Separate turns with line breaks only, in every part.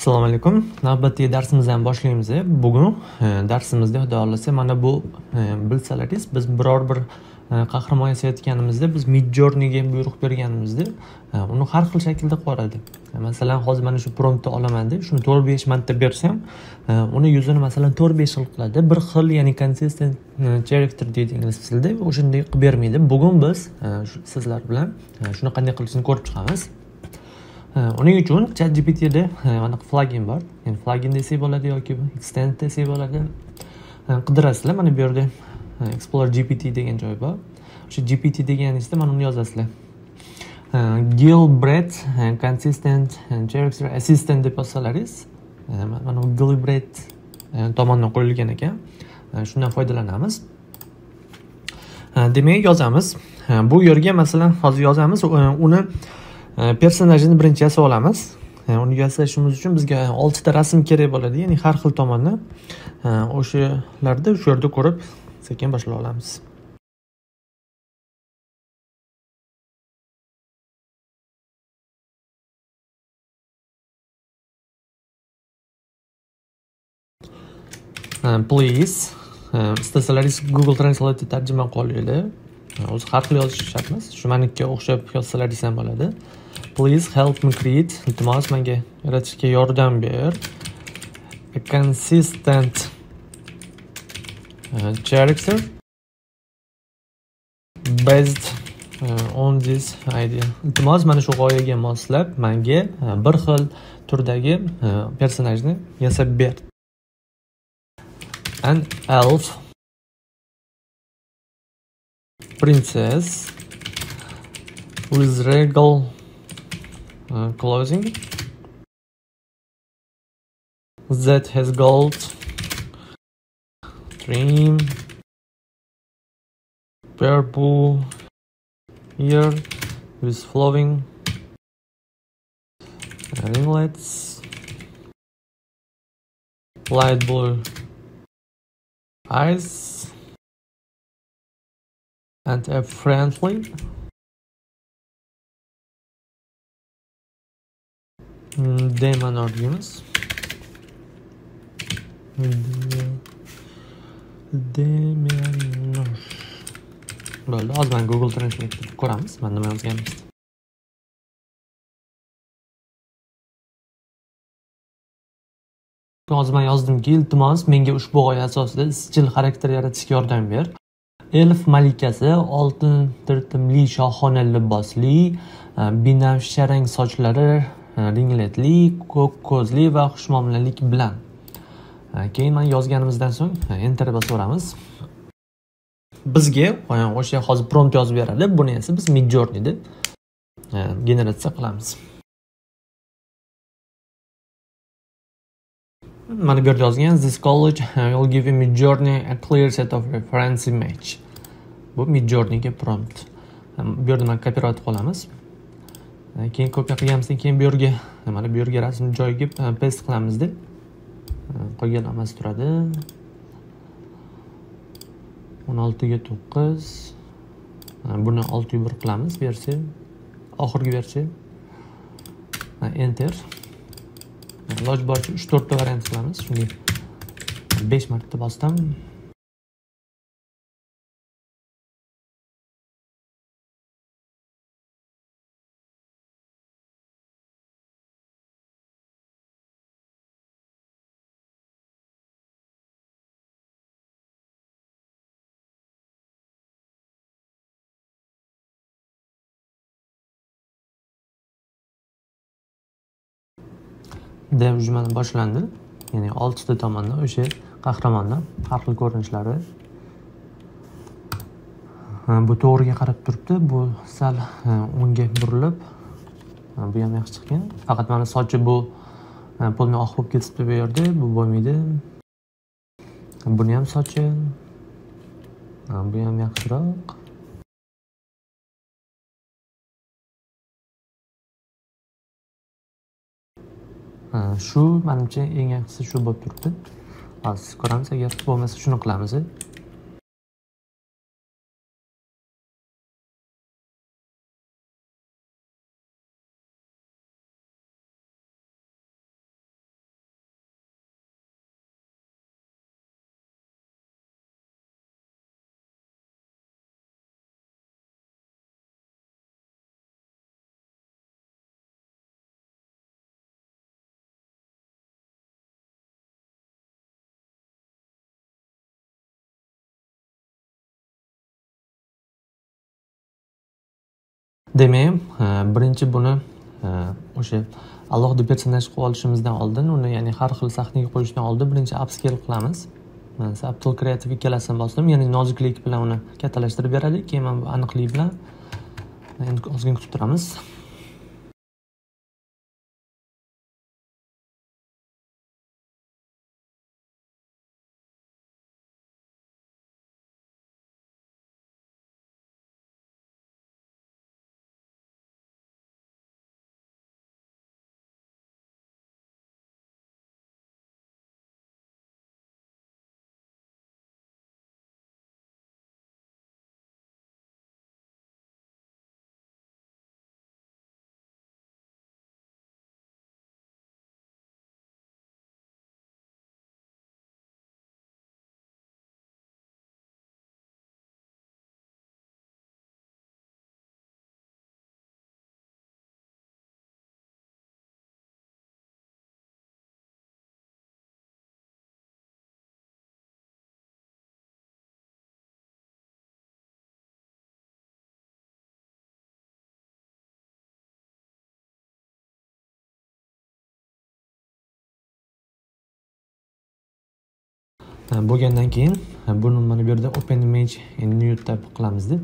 Assalomu alaykum. Navbatdagi darsimizni ham boshlaymiz. Bugun darsimizda xudo xolasa mana bu bilsalaringiz biz biror bir qahramon yasayotganimizda biz Midjourneyga buyruq berganimizda uni har xil shaklda qiladi. Masalan, hozir mana shu promptni olamanda, shuni 4-5 marta bersam, uni yuzini masalan 4-5 xil qiladi. Bir xil, ya'ni consistent character deydi ingliz tilida, o'shanday qilib bermaydi. Bugun biz sizlar bilan shuni qanday qilishni ko'rib chiqamiz. Uning uchun ChatGPT'da mana plugin bor. Ya'ni plugin desak bo'ladi yoki extend desak bo'ladi. Qidirasizlar, mana bu yerda Explore GPT degan joy bor. O'sha GPT deganingizda mana uni yozasizlar. Gilbert Consistent Character Assistant deb yozsalaringiz, mana bu Gilbert tomonidan qo'yilgan ekan. Shundan foydalanamiz. Demak, yozamiz. Bu yerga masalan hozir yozamiz, uni personajni birinchi yasab olamiz. Uni yasashimiz uchun bizga 6 ta rasm kerak bo'ladi, ya'ni har xil tomondan. O'shalarda shu yerda ko'rib sekin boshlay olamiz. Please istasalaringiz Google Translate tarjima qilinglar. O'zi har xil yozish shart emas. Shu meniki o'xshab yozsalaringiz ham bo'ladi. Please help me create, iltimos menga yaratishga yordam ber, a consistent character based on this idea. Iltimos mana shu g'oyaga moslab menga bir xil turdagi personajni yasab ber. An elf princess with regal clothing that has gold trim, purple hair with flowing ringlets, light blue eyes, and a friendly demon arguments. Bo'ldi, hozir men Google Translate ko'ramiz, men nima yozganimizni. Hozir men yozdimki, iltimos menga ushbu g'oya asosida izchil xarakter yaratishga yordam ber. Elf malikasi oltin tirtimli shohona libosli, binafsha rang sochlari, ringletli, ko'k ko'zli va xushmuomalalik bilan. Keyin men yozganimizdan so'ng enter bosaveramiz. Bizga o'sha hozir prompt yozib beradi. Buni esa biz Midjourneyda generatsiya qilamiz. Mana bu yerda yozgan this college will give you Midjourney a clear set of reference image. Bu Midjourneyga prompt. Bu yerda men copyright qilamiz. Keyin kopiya qilganimizdan keyin bu yerga mana bu yerga rasmni joyiga paste qilamizda. Qolgan hammasi turadi. 16 ga 9. Buni 601 qilamiz versiya. Oxirgi versiya. Enter. Iloji boricha 3-4 ta variant qilamiz. Shunga 5 marta bosdim. Mana boshlandi. Ya'ni 6 ta tomondan o'sha qahramondan har xil ko'rinishlari. Bu to'g'riga qarab turibdi. Bu sal o'ngga burilib. Bu ham yaxshi chiqqan. Faqat mana sochi bu polni oq bo'lib ketibdi bu yerda. Bu bo'lmaydi. Buni ham sochi. Bu ham yaxshiroq. Shu menimcha eng yaxshisi shu bo'lib turibdi. Hozir ko'ramiz, agar bo'lmasa shuni qilamiz. Demak, birinchi buni o'sha alohida personaj qilib olishimizdan oldin, uni ya'ni har xil sahnaga qo'yishdan oldin birinchi upscale qilamiz. Mana Subtle Creative ikkalasini bosdim, ya'ni noziklik bilan uni kattalashtirib beradi. Keyin mana bu aniqlik bilan endi ozgina kutib turamiz. Bo'lgandan keyin buni mana bu yerda Open Image in New tab qilamizda.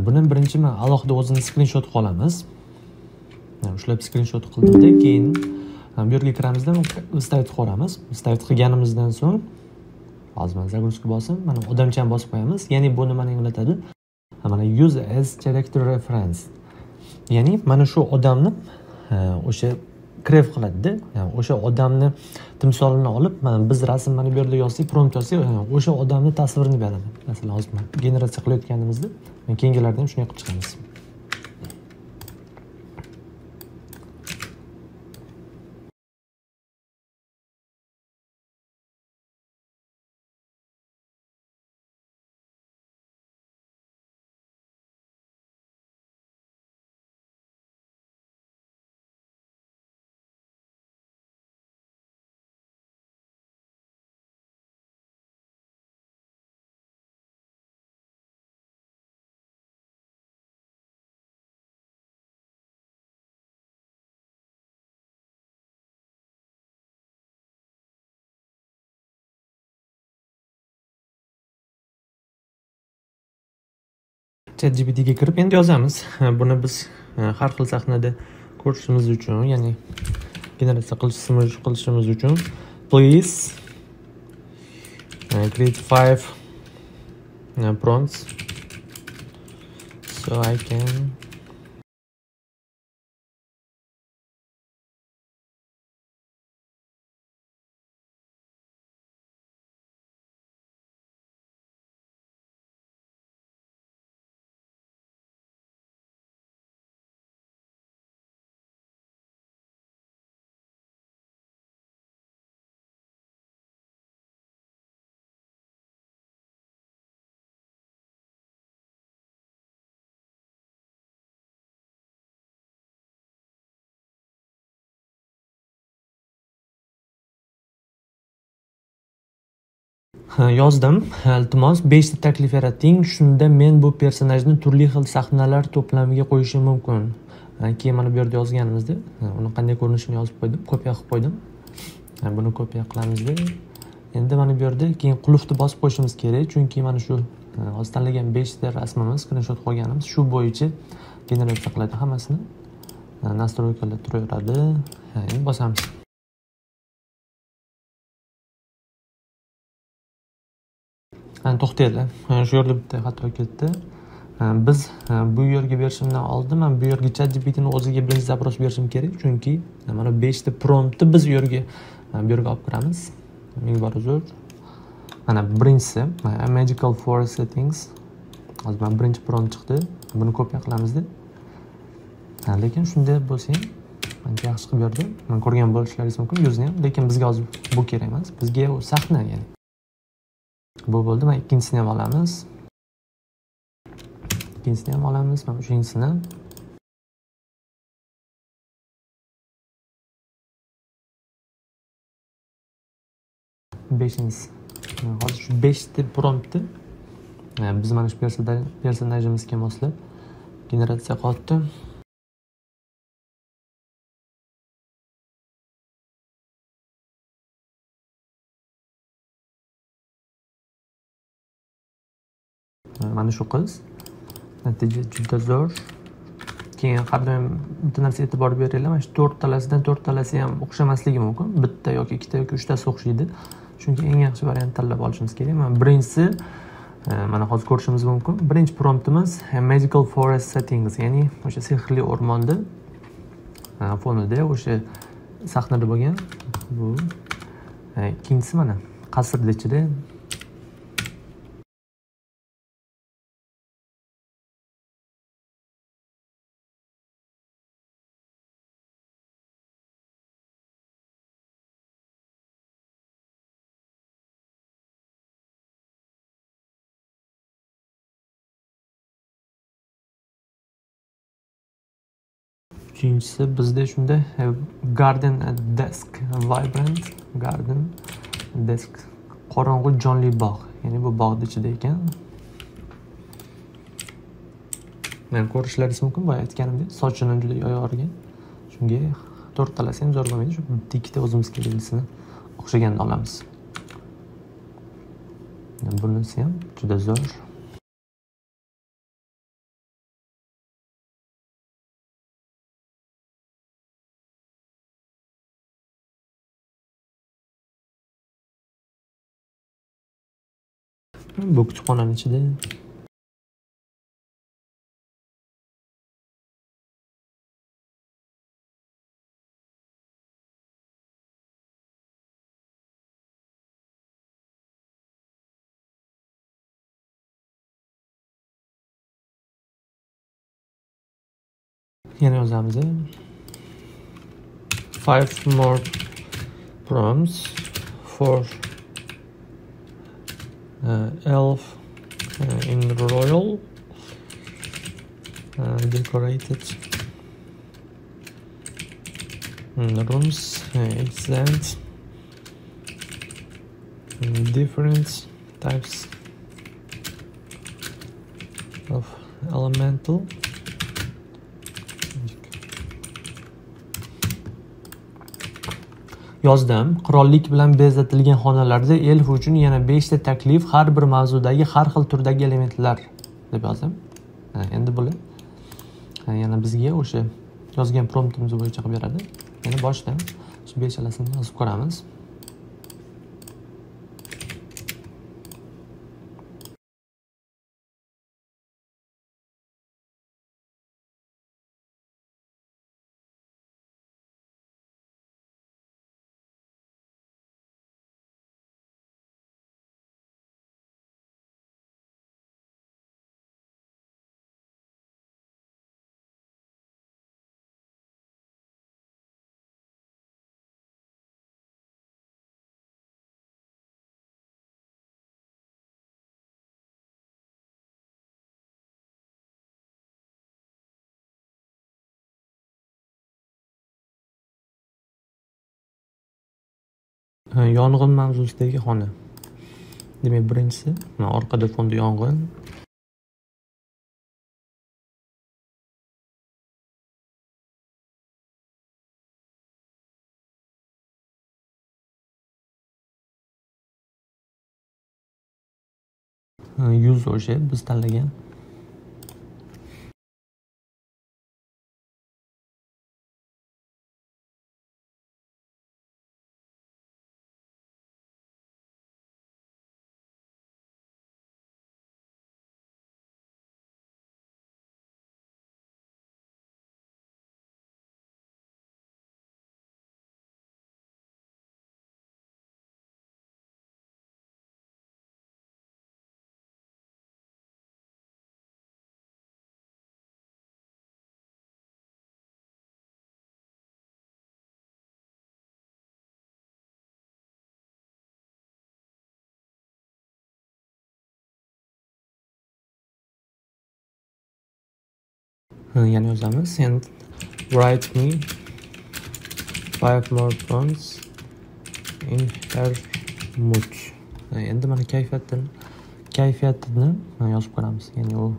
Buni birinchi men alohida o'zini screenshot qilib olamiz. Ushlab screenshot qildimda, keyin bu yerga kiramizda выставить qilamiz. Выставить qilganimizdan so'ng hozir mana загрузка bosib, mana odamchani bosib qo'yamiz. Ya'ni bu nimani anglatadi? Mana use as character reference. Ya'ni mana shu odamni o'sha krev qiladida, ya'ni o'sha odamni timsolini olib, mana biz rasm mana bu yerda yozsak, prompt yozsak, o'sha odamni tasvirini beradi. Masalan, hozir generatsiya qilayotganimizda, keyingilarda ham shunday qilib chiqamiz. ChatGPT ga kirib endi yozamiz. Buni biz har xil sahnada ko'rishimiz uchun, ya'ni generatsiya qilishimiz uchun please create 5 prompts so I can yozdim. Iltimos 5 ta taklif yarating, shunda men bu personajni turli xil sahnalar to'plamiga qo'yishim mumkin. Keyin mana bu yerda yozganimizda, uni qanday ko'rinishini yozib qo'ydim, kopiya qilib qo'ydim. Buni kopiya qilamizda. Endi mana bu yerda keyin qulfni bosib qo'yishimiz kerak, chunki mana shu hozir tanlagan 5 ta rasmimiz, screenshot qo'yganimiz shu bo'yicha generatsiya qiladi hammasini. Настройкаlar turaveradi. Endi bosamiz. To'xtaydi. Shu yerda bitta xato ketdi. Biz bu yerga berishimdan oldin men bu yerga ChatGPTni o'ziga birinchi zaпрос berishim kerak, chunki mana 5 ta promptni biz bu yerga olib kiramiz. Ming bor uzr. Mana birinchisi Magical Forest Settings. Hozir mana birinchi prompt chiqdi. Buni kopiya qilamizda. Lekin shunday bo'lsa ham ancha yaxshi qilib berdi. Men ko'rgan bo'lishlaringiz mumkin yuzni ham, lekin bizga hozir bu kerak emas. Bizga u sahna, ya'ni bu bo'ldi. Mana ikkinchisini ham olamiz. Ikkinchisini ham olamiz. Mana uchinchisini. Beshinchisi. Hozir shu 5 ta promptni biz mana shu personajimizga moslab generatsiya qilyapti. Mana shu qiz. Natija juda zo'r. Keyin har doim bitta narsaga e'tibor beringlar. Mana shu 4 talasidan 4 talasi ham o'xshamasligi mumkin. Bitta yoki ikkita yoki 3 tasi o'xshaydi. Chunki eng yaxshi variant tanlab olishimiz kerak. Mana birinchisi mana hozir ko'rishimiz mumkin. Birinchi promptimiz Magical Forest Settings, ya'ni o'sha sehrli o'rmonda fonida o'sha sahnada bo'lgan. Bu ikkinchisi mana qasrda ichida. Uchinchisi bizda shunda Garden Desk, Vibrant Garden Desk, qorong'u jonli bog', ya'ni bu bog'ning ichida ekan. Men ko'rishlaringiz mumkin, boya aytganimdek, sochini juda yoyargan. Shunga 4 talasi ham zo'r bo'lmaydi. Shu ikkita o'zimiz keraklisini o'xshaganda olamiz. Bunisi ham juda zo'r. Bu kutubxonaning ichida. Yana yozamiz. 5 more prompts for elf in royal decorated rooms, accent different types of elemental. Yozdim. Qirollik bilan bezatilgan xonalarda elf uchun yana 5 ta taklif, har bir mavzudagi har xil turdagi elementlar deb yozdim. Endi bular yana bizga o'sha yozgan promptimiz bo'yicha qilib beradi. Yana boshdan shu beshalasini yozib ko'ramiz. Yong'in mavzusidagi xona. Demak, birinchisi, mana orqada fonda yong'in. Yuz o'sha biz tanlagan. Yana yozamiz. And write me 5 more prompts in her mood. Endi mana kayfiyatini yozib ko'ramiz. Ya'ni u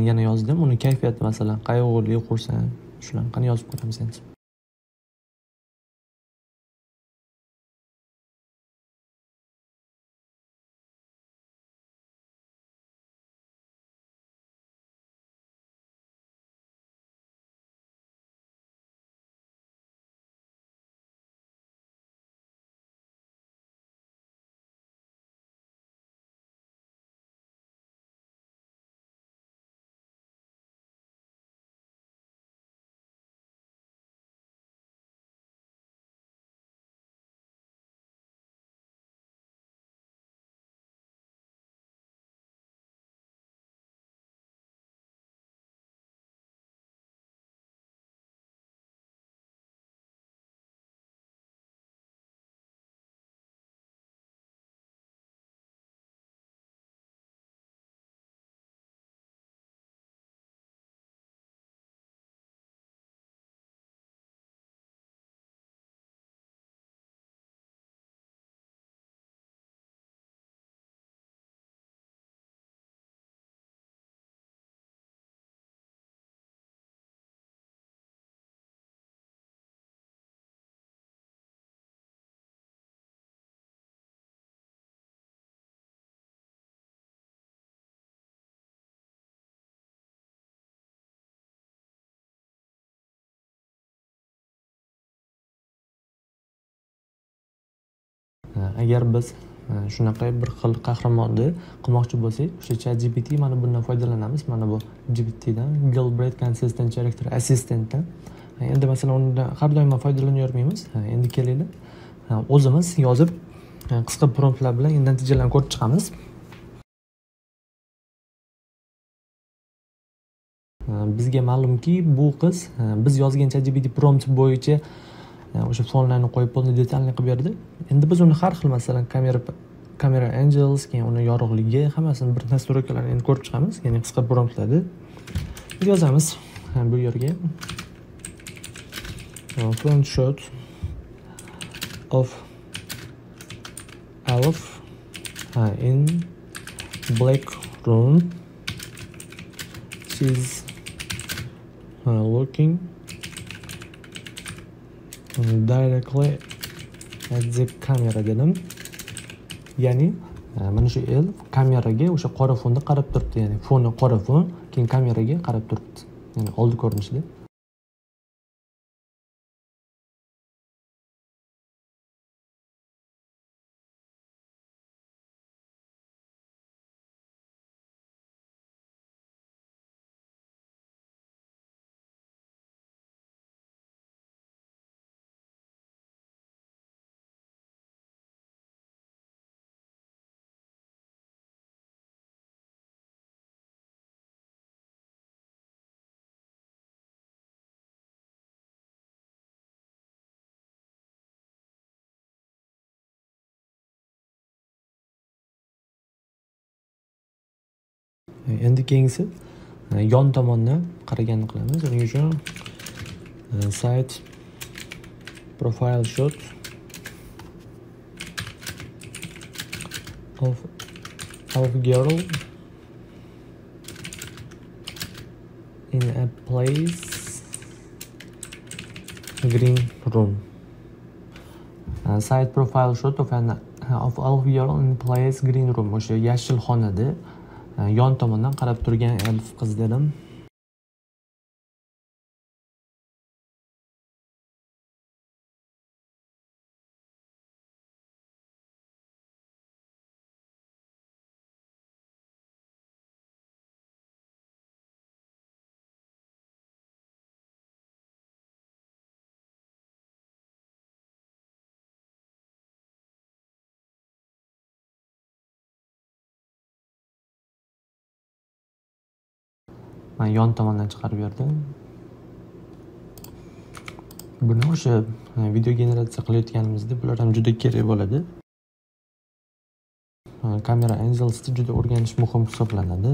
yana yozdim. Uni kayfiyati masalan qayg'uli, xursand shularni yozib ko'ramiz endi. Agar biz shunaqa bir xil qahramonni qilmoqchi bo'lsak, o'sha ChatGPT mana bundan foydalanamiz. Mana bu GPTdan, Galbraith Consistent Character Assistantdan. Endi masalan undan har doim foydalanavermaymiz. Endi kelaylik. O'zimiz yozib qisqa promptlar bilan natijalarni ko'rib chiqamiz. Bizga ma'lumki, bu qiz biz yozgan ChatGPT prompt bo'yicha o'sha fonlarni qo'yib bo'ldi, detalli qilib berdi. Endi biz uni har xil masalan kamera angles, keyin uni yorug'ligi, hammasini bir nastroykalarni endi ko'rib chiqamiz. Ya'ni qisqa promptlarni biz yozamiz bu yerga front shot of elf in black room. She's looking directly at the camera dedim. Ya'ni mana shu elf kameraga o'sha qora fonda qarab turibdi. Ya'ni foni qora fon, keyin kameraga qarab turibdi. Ya'ni oldi ko'rinishida. Endi keyingisi yon tomondan qaraganini qilamiz. Uning uchun site profile shot of girl in a place green room. Site profile shot of elf girl in place green room. O'sha yashil xonada yon tomondan qarab turgan elf qiz dedim. Men yon tomondan chiqarib berdim. Buni o'sha video generatsiya qilayotganimizda bular ham juda kerak bo'ladi. Kamera angelsni juda o'rganish muhim hisoblanadi.